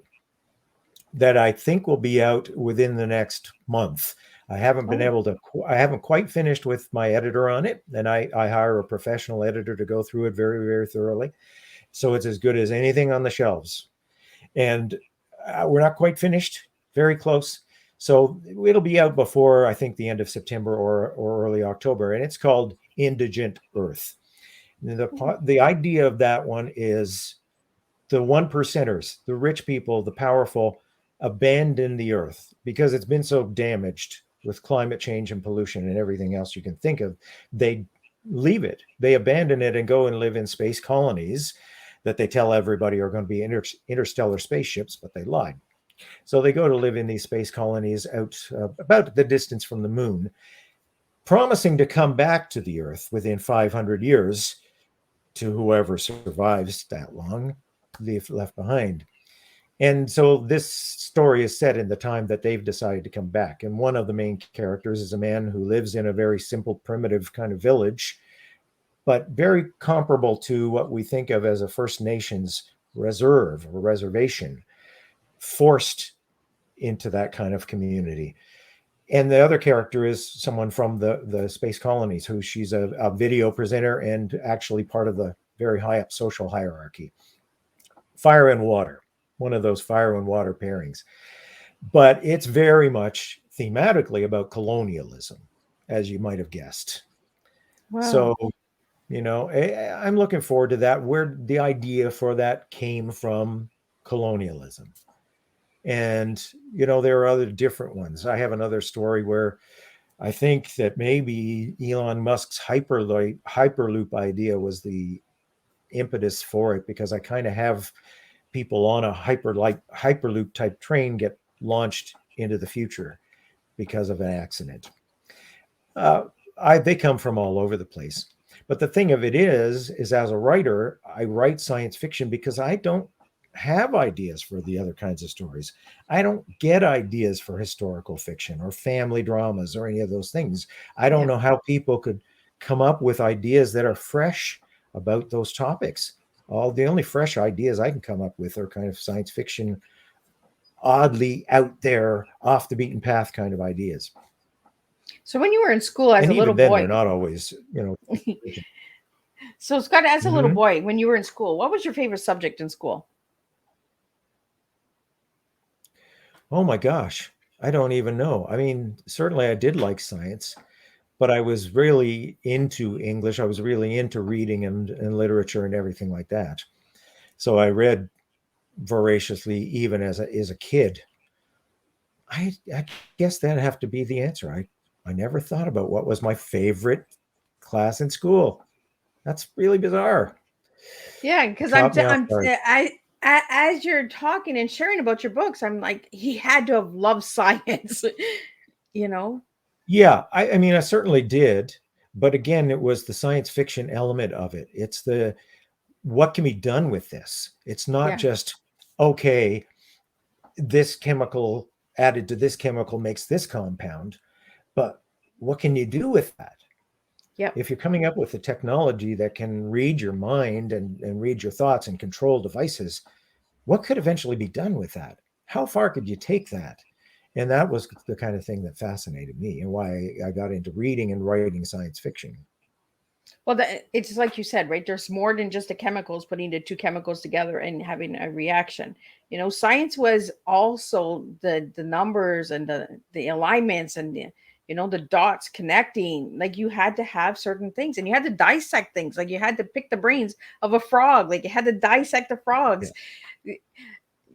that I think will be out within the next month. I haven't been Oh, able to. I haven't quite finished with my editor on it, and I hire a professional editor to go through it very, very thoroughly. So it's as good as anything on the shelves. And we're not quite finished, very close. So it'll be out before, I think, the end of September or early October. And it's called Indigent Earth. The idea of that one is the one percenters, the rich people, the powerful, abandon the earth because it's been so damaged with climate change and pollution and everything else you can think of. They leave it, they abandon it and go and live in space colonies that they tell everybody are going to be interstellar spaceships, but they lied. So they go to live in these space colonies out about the distance from the moon, promising to come back to the earth within 500 years to whoever survives that long, left behind. And so this story is set in the time that they've decided to come back. And one of the main characters is a man who lives in a very simple, primitive kind of village, but very comparable to what we think of as a First Nations reserve or reservation, forced into that kind of community. And the other character is someone from the space colonies, who she's a video presenter and actually part of the very high up social hierarchy. Fire and water, one of those fire and water pairings. But it's very much thematically about colonialism, as you might have guessed. wow. So, I'm looking forward to that, where the idea for that came from: colonialism. And, there are other different ones. I have another story where I think that maybe Elon Musk's Hyperloop idea was the impetus for it, because I kind of have people on a Hyperloop type train get launched into the future because of an accident. Uh, they come from all over the place. But the thing of it is as a writer, I write science fiction because I don't have ideas for the other kinds of stories. I don't get ideas for historical fiction or family dramas or any of those things. I don't Yeah. know how people could come up with ideas that are fresh about those topics. All the only fresh ideas I can come up with are kind of science fiction, oddly out there, off the beaten path kind of ideas. So when you were in school as And a little even then, boy, they're not always, so Scott, as a little Mhm. boy, when you were in school, what was your favorite subject in school? Oh my gosh, I don't even know. I mean, certainly I did like science, but I was really into English. I was really into reading and literature and everything like that. So I read voraciously even as a kid. I guess that'd have to be the answer. I never thought about what was my favorite class in school. That's really bizarre. Yeah, because Caught me off I'm guard. as you're talking and sharing about your books, I'm like, he had to have loved science, you know? Yeah, I mean, I certainly did. But again, it was the science fiction element of it. It's the what can be done with this? It's not Yeah. just, okay, this chemical added to this chemical makes this compound, but what can you do with that? Yep. If you're coming up with a technology that can read your mind and read your thoughts and control devices, what could eventually be done with that? How far could you take that? And that was the kind of thing that fascinated me and why I got into reading and writing science fiction. Well, it's like you said, right? There's more than just the chemicals, putting the two chemicals together and having a reaction. Science was also the numbers and the alignments and the dots connecting. Like you had to have certain things, and you had to dissect things. Like you had to pick the brains of a frog. Like you had to dissect the Yeah. frogs.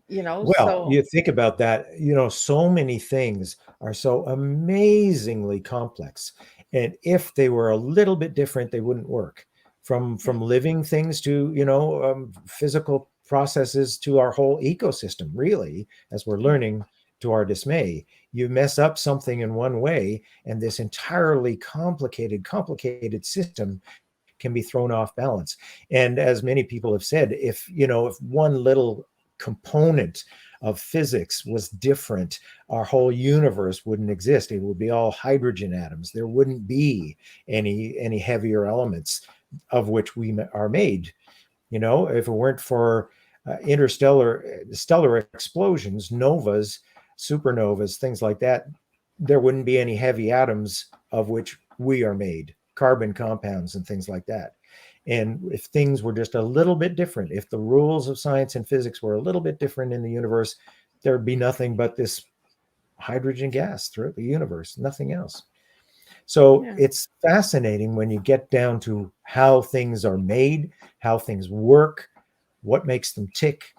Well, So you think about that, so many things are so amazingly complex. And if they were a little bit different, they wouldn't work. From living things to, physical processes to our whole ecosystem, really, as we're learning to our dismay. You mess up something in one way, and this entirely complicated system can be thrown off balance. And as many people have said, if one little component of physics was different, our whole universe wouldn't exist. It would be all hydrogen atoms. There wouldn't be any heavier elements of which we are made. If it weren't for stellar explosions, novas, supernovas, things like that, there wouldn't be any heavy atoms of which we are made, carbon compounds and things like that. And if things were just a little bit different, if the rules of science and physics were a little bit different in the universe, there'd be nothing but this hydrogen gas throughout the universe, nothing else. So yeah. it's fascinating when you get down to how things are made, how things work, what makes them tick,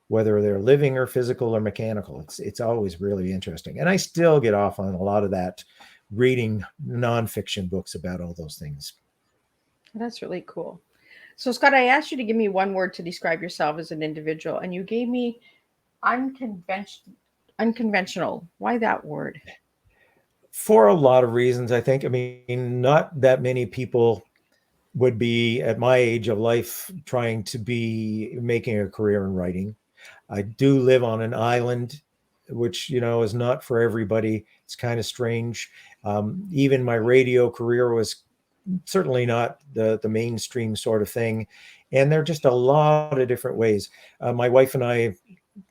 whether they're living or physical or mechanical. It's always really interesting. And I still get off on a lot of that reading nonfiction books about all those things. That's really cool. So, Scott, I asked you to give me one word to describe yourself as an individual, and you gave me unconventional. Unconventional. Why that word? For a lot of reasons, I think. I mean, not that many people would be at my age of life trying to be making a career in writing. I do live on an island, which, is not for everybody. It's kind of strange. Even my radio career was certainly not the mainstream sort of thing. And there are just a lot of different ways. My wife and I,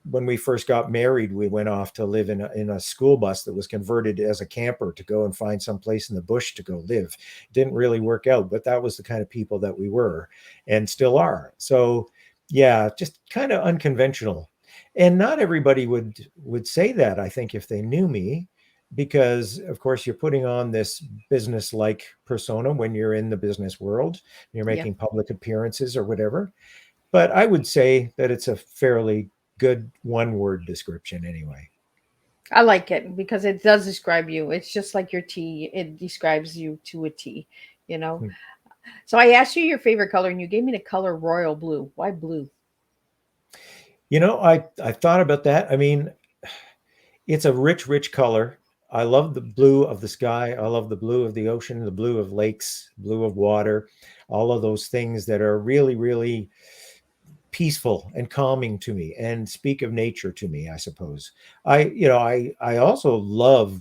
when we first got married, we went off to live in a school bus that was converted as a camper to go and find some place in the bush to go live. It didn't really work out, but that was the kind of people that we were and still are. So yeah, just kind of unconventional. And not everybody would say that, I think, if they knew me, because of course you're putting on this business like persona when you're in the business world, you're Yeah, making public appearances or whatever. But I would say that it's a fairly good one word description anyway. I like it because it does describe you. It's just like your tea. It describes you to a T, you know. Hmm. So I asked you your favorite color, and you gave me the color royal blue. Why blue? I thought about that. I mean, it's a rich color. I love the blue of the sky. I love the blue of the ocean, the blue of lakes, blue of water, all of those things that are really peaceful and calming to me and speak of nature to me, I suppose. I also love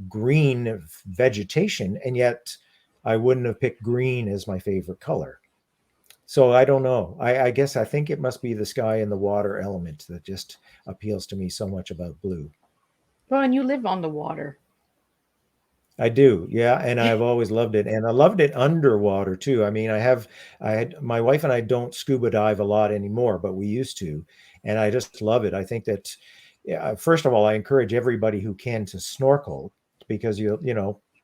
green vegetation, and yet I wouldn't have picked green as my favorite color. So I don't know. I guess I think it must be the sky and the water element that just appeals to me so much about blue. Well, and you live on the water. I do, yeah, and I've always loved it, and I loved it underwater too. I mean, my wife and I don't scuba dive a lot anymore, but we used to, and I just love it. I think that, yeah, first of all, I encourage everybody who can to snorkel because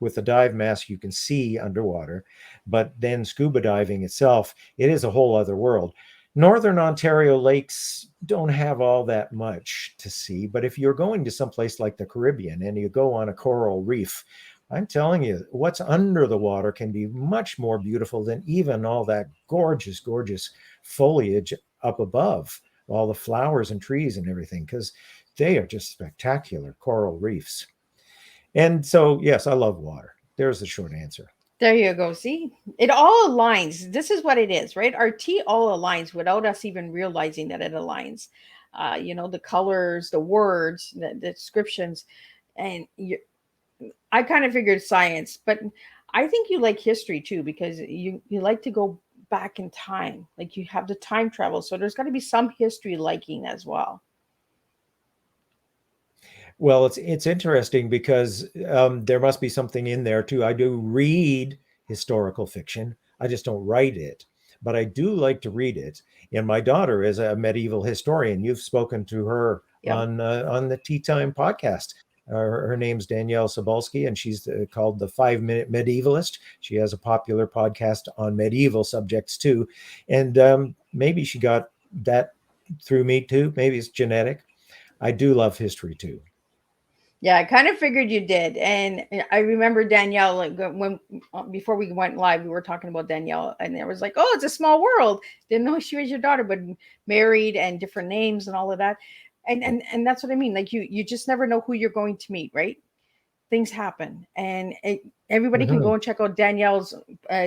with the dive mask you can see underwater, but then scuba diving itself, it is a whole other world. Northern Ontario lakes don't have all that much to see, but if you're going to someplace like the Caribbean and you go on a coral reef, I'm telling you, what's under the water can be much more beautiful than even all that gorgeous, gorgeous foliage up above, all the flowers and trees and everything, because they are just spectacular coral reefs. And so, yes, I love water. There's the short answer. There you go. See, it all aligns. This is what it is, right? Our tea all aligns without us even realizing that it aligns. The colors, the words, the descriptions, and I kind of figured science, but I think you like history too because you like to go back in time, like you have the time travel. So there's got to be some history liking as well. Well, it's interesting because there must be something in there too. I do read historical fiction. I just don't write it, but I do like to read it. And my daughter is a medieval historian. You've spoken to her Yep. On the Teatime podcast. Her name's Danielle Sobolski, and she's called the 5 Minute Medievalist. She has a popular podcast on medieval subjects too, and maybe she got that through me too. Maybe it's genetic. I do love history too. Yeah, I kind of figured you did. And I remember Danielle, like when before we went live, we were talking about Danielle, and it was like, oh, it's a small world. Didn't know she was your daughter, but married and different names and all of that. And that's what I mean. Like you just never know who you're going to meet, right? Things happen, and everybody can Mhm. go and check out Danielle's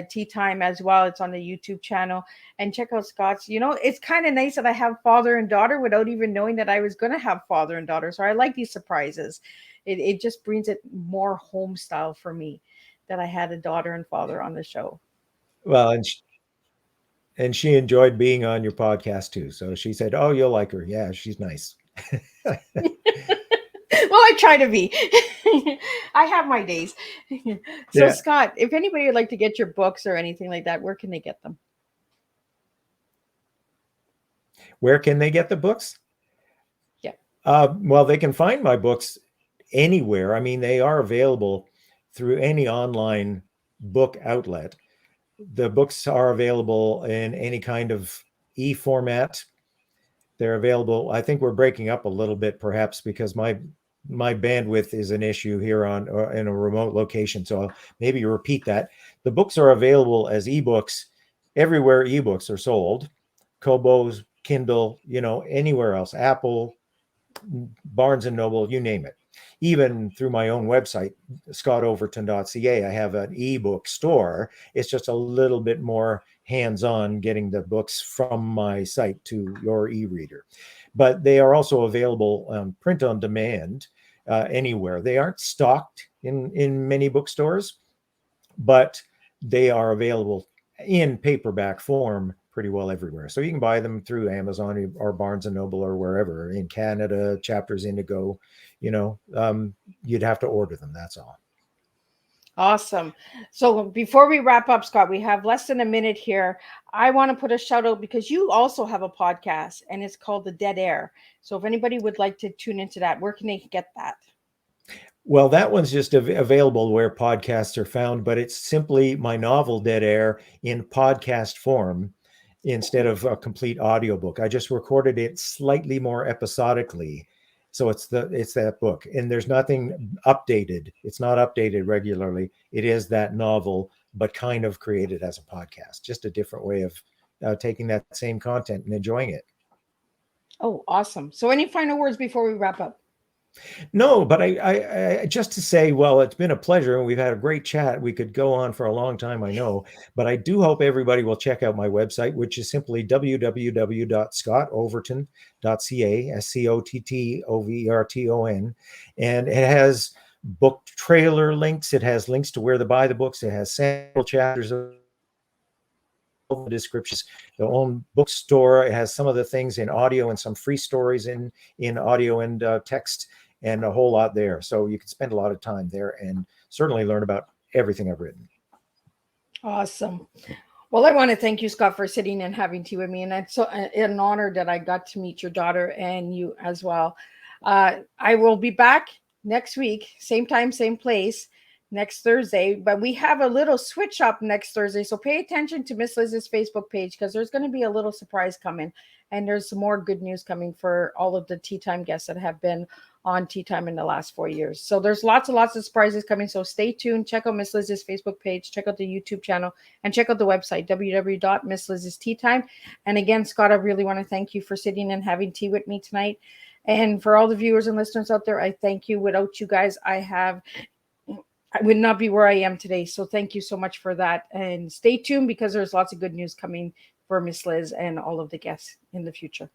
tea time as well. It's on the YouTube channel, and check out Scott's. It's kind of nice that I have father and daughter without even knowing that I was going to have father and daughter. So I like these surprises. It just brings it more home style for me that I had a daughter and father on the show. Well, and she enjoyed being on your podcast too. So she said, "Oh, you'll like her. Yeah, she's nice." Well, I try to be. I have my days. So, Yeah. Scott, if anybody would like to get your books or anything like that, where can they get them? Where can they get the books? Yeah. Well, they can find my books anywhere. I mean, they are available through any online book outlet. The books are available in any kind of e-format. They're available. I think we're breaking up a little bit, perhaps because my bandwidth is an issue here on or in a remote location. So I'll maybe repeat that. The books are available as ebooks everywhere ebooks are sold. Kobo's, Kindle, anywhere else, Apple, Barnes and Noble, you name it. Even through my own website, scottoverton.ca, I have an ebook store. It's just a little bit more hands-on getting the books from my site to your e-reader. But they are also available print on demand anywhere. They aren't stocked in many bookstores, but they are available in paperback form pretty well everywhere. So you can buy them through Amazon or Barnes and Noble or wherever. In Canada, Chapters Indigo, you'd have to order them. That's all. Awesome. So before we wrap up, Scott, we have less than a minute here. I want to put a shout out because you also have a podcast and it's called The Dead Air. So if anybody would like to tune into that, where can they get that? Well, that one's just available where podcasts are found, but it's simply my novel Dead Air in podcast form instead of a complete audiobook. I just recorded it slightly more episodically. So it's that book, and there's nothing updated. It's not updated regularly. It is that novel, but kind of created as a podcast, just a different way of taking that same content and enjoying it. Oh, awesome. So any final words before we wrap up? No, but I just to say, well, it's been a pleasure, and we've had a great chat. We could go on for a long time, I know, but I do hope everybody will check out my website, which is simply www.scottoverton.ca, SCOTTOVERTON, and it has book trailer links. It has links to where to buy the books. It has sample chapters of the descriptions, the own bookstore. It has some of the things in audio and some free stories in audio and text. and a whole lot there. So you can spend a lot of time there and certainly learn about everything I've written. Awesome. Well, I want to thank you, Scott, for sitting and having tea with me. And it's so an honor that I got to meet your daughter and you as well. I will be back next week, same time, same place, next Thursday. But we have a little switch up next Thursday. So pay attention to Miss Liz's Facebook page, because there's going to be a little surprise coming. And there's some more good news coming for all of the Tea Time guests that have been on Tea Time in the last 4 years. So there's lots and lots of surprises coming. So stay tuned. Check out Miss Liz's Facebook page. Check out the YouTube channel. And check out the website, www.misslizsteatime. And again, Scott, I really want to thank you for sitting and having tea with me tonight. And for all the viewers and listeners out there, I thank you. Without you guys, I would not be where I am today. So thank you so much for that. And stay tuned, because there's lots of good news coming for Miss Liz and all of the guests in the future.